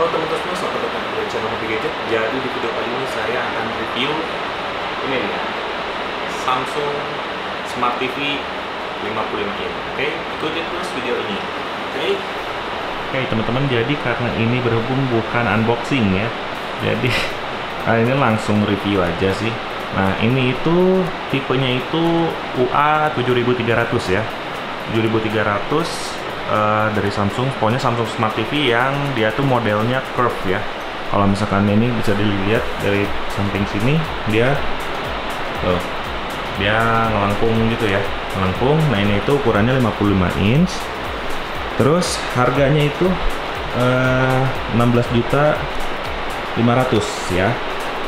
Halo teman-teman semua, selamat datang di channel Hobi Gadget. Jadi di video kali ini saya akan review ini nih, Samsung Smart TV 55 inch. Oke, ikutin terus video ini. Oke teman-teman, jadi karena ini berhubung bukan unboxing ya, jadi kali ini langsung review aja sih. Nah ini itu tipenya itu UA 7300 ya, 7300 dari Samsung. Pokoknya Samsung Smart TV yang dia tuh modelnya curve ya. Kalau misalkan ini bisa dilihat dari samping sini, dia ngelengkung gitu ya, ngelengkung. Nah ini itu ukurannya 55 inch. Terus harganya itu 16.500.000 ya.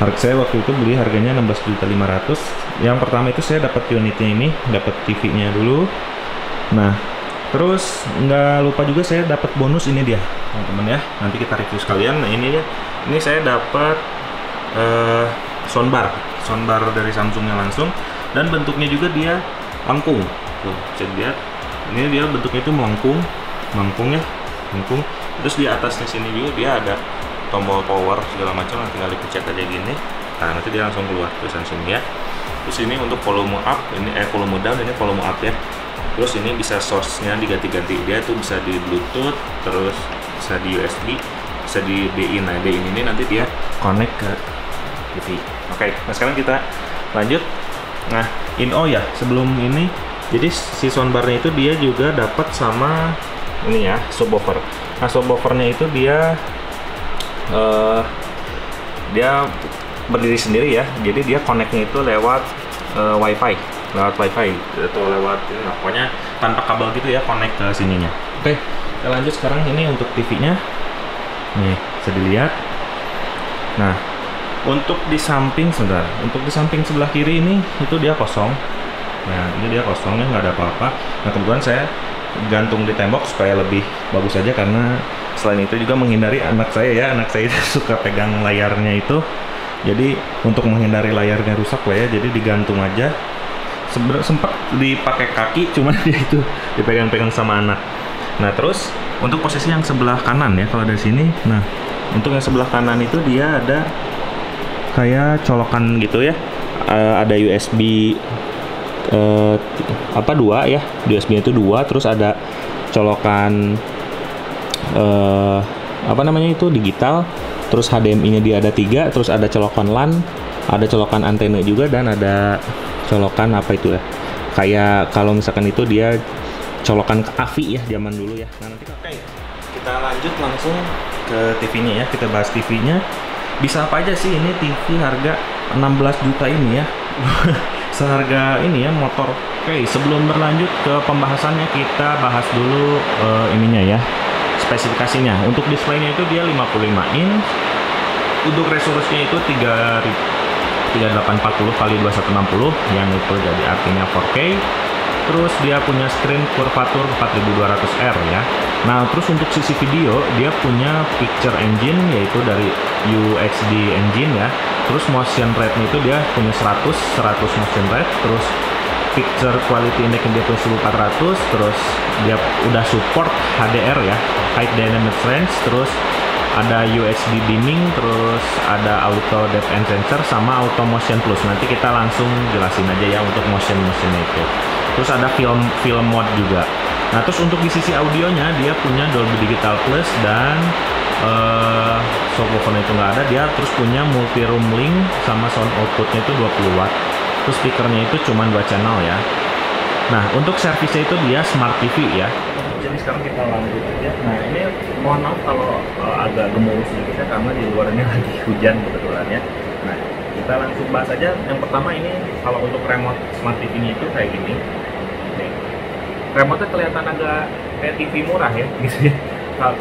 Harga saya waktu itu beli harganya 16.500.000. Yang pertama itu saya dapat unitnya ini, dapat TV-nya dulu. Nah, terus nggak lupa juga saya dapat bonus ini dia, teman-teman ya. Nanti kita review sekalian. Nah ini dia, ini saya dapat soundbar dari Samsungnya langsung, dan bentuknya juga dia lengkung. Tuh, bisa dilihat. Ini dia bentuknya itu melengkung ya, melengkung. Terus di atasnya sini juga dia ada tombol power segala macam. Nanti tinggal dipencet aja gini. Nah nanti dia langsung keluar tulisan sini ya. Terus ini untuk volume up, ini volume down, ini volume up ya. Terus ini bisa source-nya diganti-ganti, dia tuh bisa di Bluetooth, terus bisa di USB, bisa di DIN. Nah DIN ini nanti dia connect ke TV. Oke, nah sekarang kita lanjut. Nah ya, sebelum ini, jadi si soundbar-nya itu dia juga dapat sama ini ya, subwoofer. Nah subwoofernya itu dia berdiri sendiri ya, jadi dia connect-nya itu lewat WiFi atau lewat ini, nah, pokoknya tanpa kabel gitu ya, connect ke sininya. Oke, kita lanjut sekarang. Ini untuk TV-nya nih, bisa dilihat. Nah untuk di samping sebelah kiri ini itu dia kosong. Nah ini dia kosongnya, nggak ada apa-apa. Nah kebetulan saya gantung di tembok supaya lebih bagus aja, karena selain itu juga menghindari anak saya itu suka pegang layarnya itu. Jadi untuk menghindari layarnya rusak lah ya, jadi digantung aja. Sempat dipakai kaki, cuman dia itu dipegang-pegang sama anak. Nah terus untuk posisi yang sebelah kanan ya, kalau dari sini, nah untuk yang sebelah kanan itu dia ada kayak colokan gitu ya, ada USB dua ya, USB itu dua, terus ada colokan digital, terus HDMI-nya dia ada 3, terus ada colokan LAN, ada colokan antena juga, dan ada colokan apa itu ya, kayak kalau misalkan itu dia colokan ke AVI ya, zaman dulu ya. Nah nanti kita lanjut langsung ke TV-nya ya, kita bahas TV-nya. Bisa apa aja sih ini TV harga 16 juta ini ya. Seharga ini ya motor. Oke, sebelum berlanjut ke pembahasannya, kita bahas dulu ininya ya, spesifikasinya. Untuk displaynya itu dia 55 inch. Untuk resolusinya itu 3840 kali 2160, yang itu jadi artinya 4K. Terus dia punya screen kurvatur 4200R ya. Nah terus untuk sisi video dia punya picture engine, yaitu dari UHD engine ya. Terus motion rate-nya itu dia punya 100 motion rate. Terus picture quality index dia punya 1400. Terus dia udah support HDR ya, high dynamic range. Terus ada UHD dimming, terus ada auto depth and sensor, sama auto motion plus. Nanti kita langsung jelasin aja ya untuk motionnya itu. Terus ada film mode juga. Nah terus untuk di sisi audionya dia punya Dolby Digital Plus, dan subwoofer itu nggak ada. Dia terus punya multi room link, sama sound outputnya itu 20 watt. Terus speakernya itu cuma 2 channel ya. Nah untuk servisnya itu dia Smart TV ya. Jadi sekarang kita lanjut aja. Nah ini mohon maaf kalau agak gemuruh sedikit ya, karena di luarnya lagi hujan kebetulan ya. Nah kita langsung bahas aja. Yang pertama ini, kalau untuk remote Smart TV-nya itu kayak gini. Nih, remote-nya kelihatan agak kayak TV murah ya gitu ya.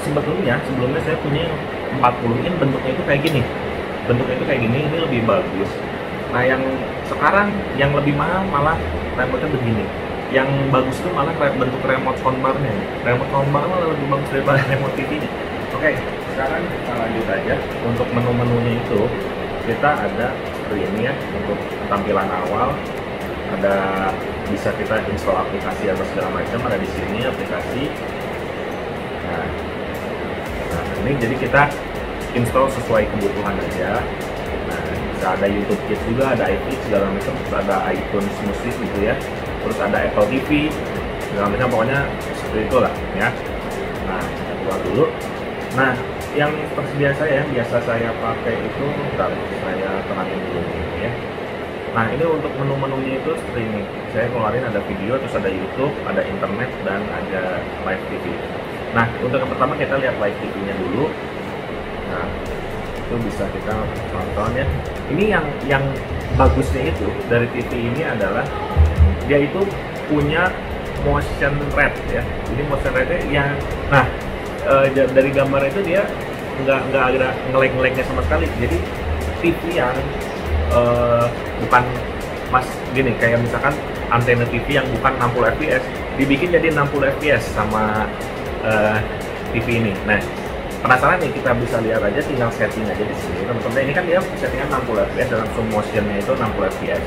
Sebelumnya saya punya 40 inch, bentuknya itu kayak gini. Ini lebih bagus. Nah yang sekarang yang lebih mahal malah remote-nya begini. Yang bagus itu malah bentuk remote soundbar-nya. Remote soundbar malah lebih bagus daripada remote TV-nya. Oke, sekarang kita lanjut aja. Untuk menu-menunya itu kita ada seperti ini ya, untuk tampilan awal. Ada bisa kita install aplikasi atau segala macam, ada di sini aplikasi. Nah ini jadi kita install sesuai kebutuhan aja. Nah, bisa ada YouTube Kids juga, ada iFix segala macam, terus ada iTunes Music gitu ya, terus ada Apple TV segala macam, pokoknya seperti itulah ya. Nah, kita keluar dulu. Nah, yang tersedia saya, biasa saya pakai itu, bentar, saya terangin dulu ini ya. Nah, ini untuk menu-menunya itu seperti ini. Saya keluarin ada video, terus ada YouTube, ada internet, dan ada live TV. Nah, untuk yang pertama kita lihat live TV-nya dulu. Nah, itu bisa kita tonton ya. Ini yang bagusnya itu dari TV ini adalah dia itu punya motion red ya. Jadi motion rednya yang, nah dari gambar itu dia nggak ada ngeleng-ngelengnya sama sekali. Jadi TV yang bukan mas gini, kayak misalkan antena TV yang bukan 60 fps dibikin jadi 60 fps sama TV ini. Nah, penasaran nih, kita bisa lihat aja, tinggal setting aja di sini teman-teman. Ini kan dia settingan 60 fps, dalam slow motionnya itu 60 fps.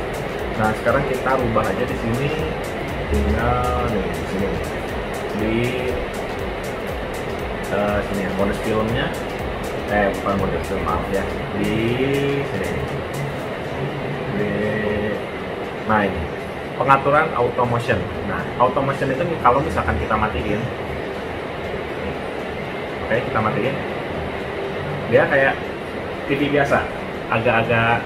Nah, sekarang kita rubah aja di sini, tinggal nih di sini di sini ya, mode filmnya, bukan mode film, maaf ya, di sini di, nah ini pengaturan auto motion. Nah, auto motion itu nih, kalau misalkan kita matiin, oke, kita matiin, dia kayak TV biasa, agak-agak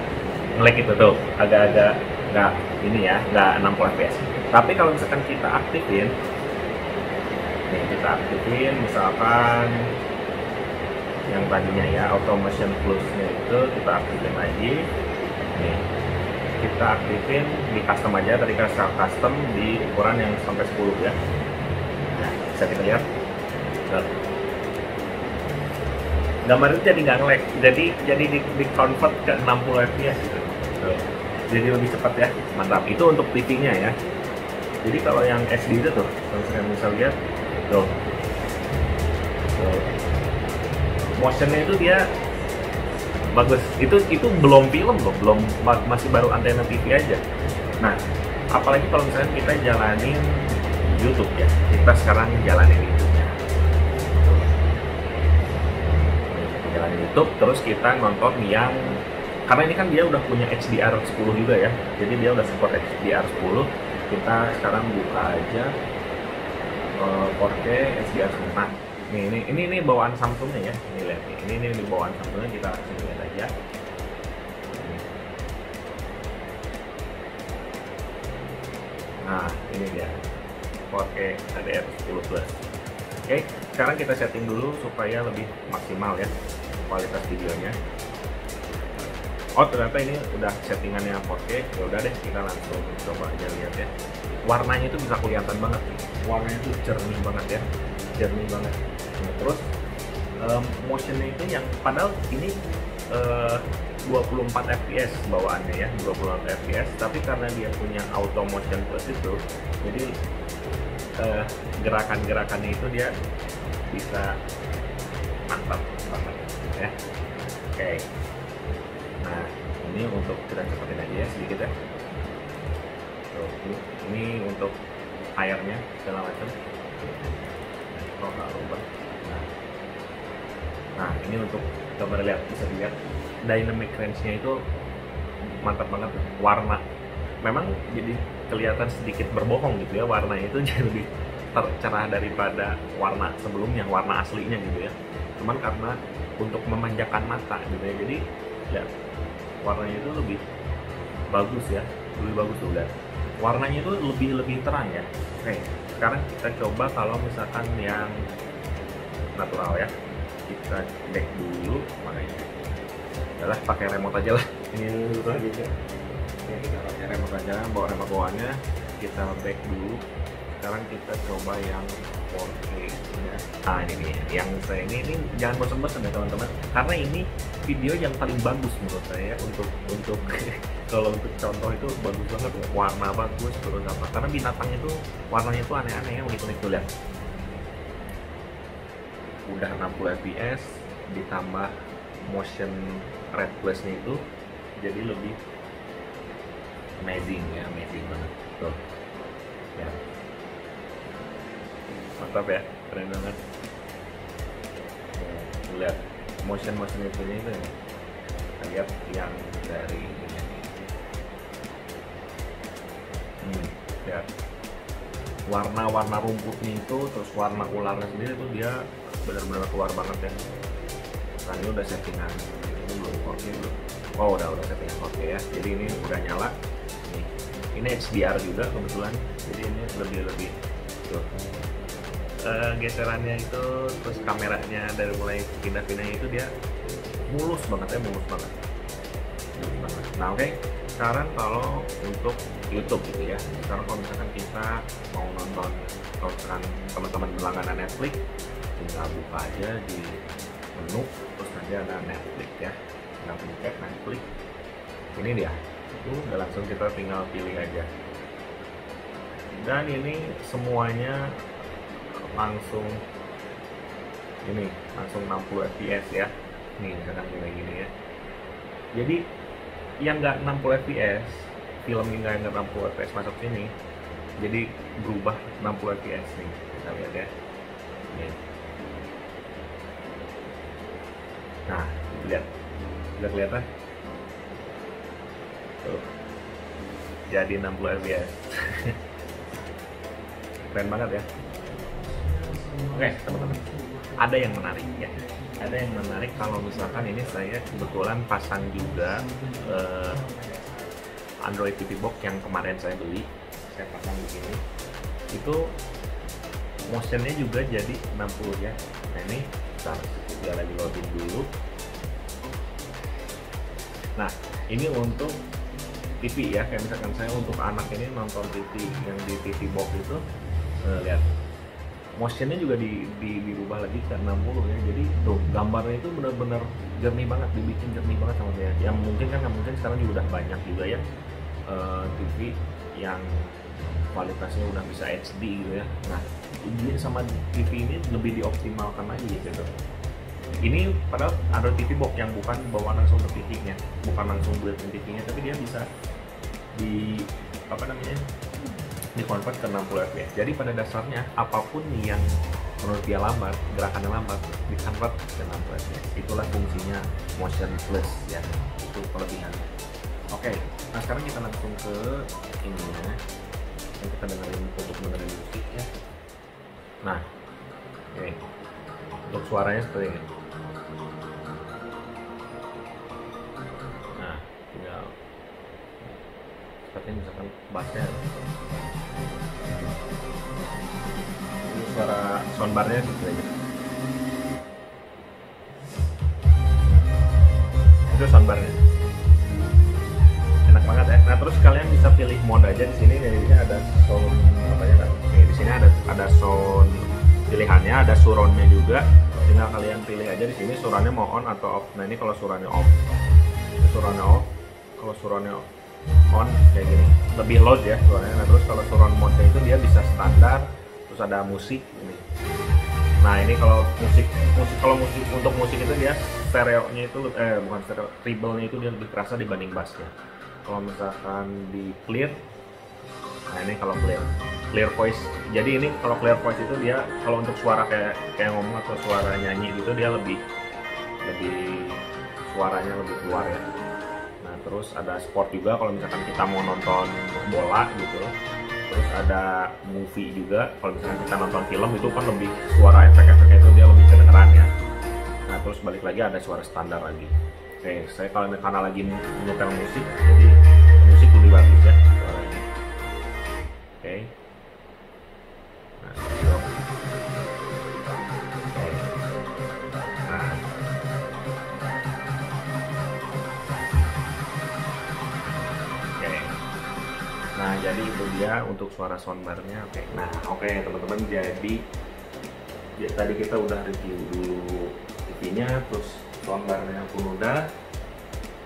nge-lag itu tuh, agak-agak nggak ini ya, nggak 60 fps. Tapi kalau misalkan kita aktifin, nih kita aktifin, misalkan yang tadinya ya auto motion plusnya itu kita aktifin lagi, nih kita aktifin di custom aja, tadi kita custom di ukuran yang sampai 10 ya. Nah, bisa kita lihat. Gambar itu jadi nggak nge-lag, jadi di convert ke 60 fps gitu. Jadi lebih cepat ya, mantap. Itu untuk TV-nya ya. Jadi kalau yang SD itu tuh, kalau kalian bisa lihat tuh, motionnya itu dia bagus. Itu belum film loh, belum, masih baru antena TV aja. Nah, apalagi kalau misalnya kita jalanin YouTube ya, kita sekarang jalanin YouTube-nya. Jalanin YouTube, terus kita nonton yang, karena ini kan dia udah punya HDR10 juga ya, jadi dia udah support HDR10. Kita sekarang buka aja 4K HDR10. Nah, ini bawaan Samsungnya ya, ini lihat nih, ini bawaan Samsungnya, kita lihat aja. Nah, ini dia 4K HDR10 Plus. Oke, sekarang kita setting dulu supaya lebih maksimal ya kualitas videonya. Oh, ternyata ini udah settingannya 4K. Ya udah deh, kita langsung coba aja lihat ya. Warnanya itu bisa kelihatan banget. Warnanya itu jernih banget ya, jernih banget. Nah, terus motionnya itu yang padahal ini 24 fps bawaannya ya, 24 fps. Tapi karena dia punya auto motion plus itu, jadi gerakan-gerakannya itu dia bisa mantap banget ya. Oke. Nah, ini untuk kita cepetin aja ya sedikit ya. Tuh, ini untuk airnya segala macam. Oh, nggak rubah. Nah, ini untuk coba lihat, bisa dilihat dynamic range-nya itu mantap banget. Warna memang jadi kelihatan sedikit berbohong gitu ya, warnanya itu jadi lebih tercerah daripada warna sebelumnya, warna aslinya gitu ya. Cuman karena untuk memanjakan mata gitu ya, jadi ya warnanya itu lebih bagus ya, lebih bagus tuh lihat. Warnanya itu lebih terang ya. Oke, sekarang kita coba kalau misalkan yang natural ya. Kita back dulu, makanya adalah pakai remote aja lah. Ini dulu gitu. Oke, kita pakai remote aja, bawa remote bawaannya, kita back dulu. Sekarang kita coba yang 4K ya. Nah, ini yang saya ini jangan bosan-bosan ya teman-teman, karena ini video yang paling bagus menurut saya untuk kalau untuk contoh itu bagus banget, warna bagus, terus apa, karena binatang itu warnanya itu aneh-aneh ya, unik-unik tuh lihat. Udah 60 fps ditambah motion red plusnya itu jadi lebih amazing ya, amazing banget tuh ya, mantap ya, keren banget. Lihat motion itunya itu ya. Kita lihat yang dari ini. Lihat warna rumputnya itu, terus warna ularnya sendiri tuh dia benar-benar keluar banget ya. Nah ini udah settingan, ini belum 4K belum. Oh udah settingan 4K ya. Jadi ini udah nyala. Ini HDR juga kebetulan. Jadi ini lebih tuh. Geserannya itu, terus kameranya dari mulai pindah-pindahnya itu dia mulus banget. Nah oke, sekarang kalau untuk YouTube gitu ya, sekarang kalau misalkan kita mau nonton, kalau misalkan teman-teman berlangganan Netflix, tinggal buka aja di menu, terus nanti ada Netflix ya, tinggal pencet Netflix, ini dia, itu udah langsung kita tinggal pilih aja, dan ini semuanya langsung 60 fps ya. Nih misalkan kayak gini ya, jadi yang nggak 60 fps, film yang nggak 60 fps masuk sini, jadi berubah 60 fps nih, kita lihat ya. Nih. Nah lihat, udah kelihatan tuh, jadi 60 fps. Keren banget ya. Oke teman-teman, ada yang menarik ya, ada yang menarik kalau misalkan ini saya kebetulan pasang juga Android TV Box yang kemarin saya beli, saya pasang di sini, itu motionnya juga jadi 60 ya. Nah ini kita lagi loading dulu. Nah ini untuk TV ya, kayak misalkan saya untuk anak ini nonton TV yang di TV Box itu, lihat motionnya juga dirubah lagi ke 60 ya. Jadi tuh gambarnya itu benar-benar jernih banget, dibikin jernih banget sama dia. Yang mungkin sekarang juga udah banyak juga ya TV yang kualitasnya udah bisa HD gitu ya. Nah ini sama TV ini lebih dioptimalkan lagi gitu. Ini padahal Android TV Box yang bukan bawaan langsung ke TV-nya, bukan langsung built-in TV-nya, tapi dia bisa di dikonvert ke 60 fps. Jadi pada dasarnya apapun yang menurut dia lambat, gerakannya lambat, dikonvert ke 60 fps. Itulah fungsinya motion plus ya, itu kelebihannya. Oke, nah sekarang kita langsung ke ini ya, yang kita dengerin untuk dengerin musik ya. Nah, oke, untuk suaranya seperti ini. Nah, tinggal seperti misalkan bassnya, ini suara soundbarnya gitu aja. Itu soundbarnya, enak banget ya. Nah terus kalian bisa pilih mode aja di sini. Di sini ada sound apa ya kan? Di sini ada sound pilihannya, ada surroundnya juga. Tinggal kalian pilih aja di sini surroundnya mau on atau off. Nah ini kalau surroundnya off, surroundnya off. Kalau surroundnya on kayak gini, lebih loud ya suaranya. Nah terus kalau surround mode itu dia bisa standar, terus ada musik ini. Nah ini kalau musik untuk musik itu dia stereonya itu bukan stereo, treble-nya itu dia lebih kerasa dibanding bassnya. Kalau misalkan di clear, nah ini kalau clear voice, jadi ini kalau clear voice itu dia kalau untuk suara kayak ngomong atau suara nyanyi gitu dia lebih suaranya lebih keluar ya. Nah terus ada sport juga kalau misalkan kita mau nonton bola gitu. Terus ada movie juga, kalau misalkan kita nonton film itu kan lebih suara efek-efeknya itu dia lebih kedengeran ya. Nah terus balik lagi ada suara standar lagi. Oke, saya karena lagi nyetel musik, jadi musik lebih bagus ya suaranya. Oke. Nah, stop. Oke. Nah. Oke. Nah, jadi itu dia untuk suara soundbarnya. Oke. Nah, oke teman-teman, jadi tadi kita udah review dulu TV-nya, terus soundbarnya pun udah,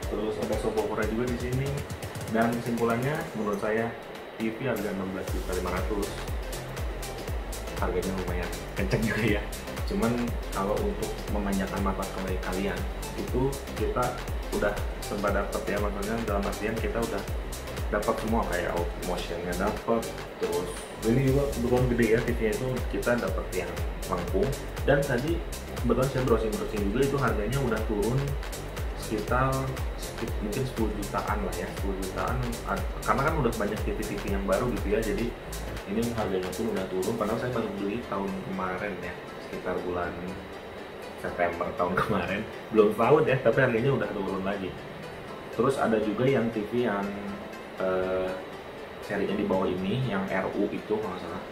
terus ada subwoofer juga di sini. Dan kesimpulannya menurut saya TV harga 16.500.000, harganya lumayan kenceng juga ya. Cuman kalau untuk memanjakan mata kalian itu kita udah serba dapet ya, maksudnya dalam artian kita udah dapat semua kayak out motionnya dapat, terus ini juga beruang gede ya TV-nya itu kita dapat yang lengkung. Dan tadi kebetulan saya browsing juga itu harganya udah turun sekitar mungkin 10 jutaan lah ya, 10 jutaan, karena kan udah banyak TV-TV yang baru gitu ya, jadi ini harganya pun udah turun. Padahal saya baru beli tahun kemarin ya, sekitar bulan September tahun kemarin, belum tahun ya, tapi harganya udah turun lagi. Terus ada juga yang TV yang serinya di bawah ini, yang RU itu kalau nggak salah,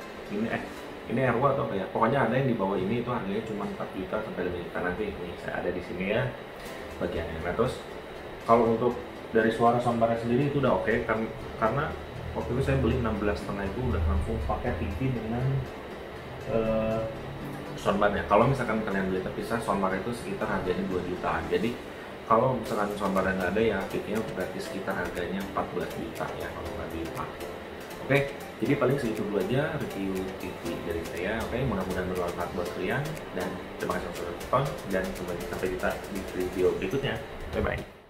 ini RU atau apa ya, pokoknya ada yang di bawah ini itu harganya cuma 4 juta sampai 5 juta. Nanti ini saya ada di sini ya bagiannya. Nah terus kalau untuk dari suara soundbar sendiri itu udah oke, karena waktu itu saya beli 16,5 itu udah langsung pakai TV dengan soundbarnya. Kalau misalkan kalian beli terpisah, soundbar itu sekitar harganya 2 jutaan. Jadi kalau misalkan soundbarnya nggak ada ya, TV-nya berarti sekitar harganya 14 juta ya kalau nggak dipakai. Oke, jadi paling segitu dulu aja review TV dari saya. Oke, mudah-mudahan bermanfaat buat kalian, dan terima kasih sudah nonton, dan sampai jumpa di video berikutnya. Bye bye.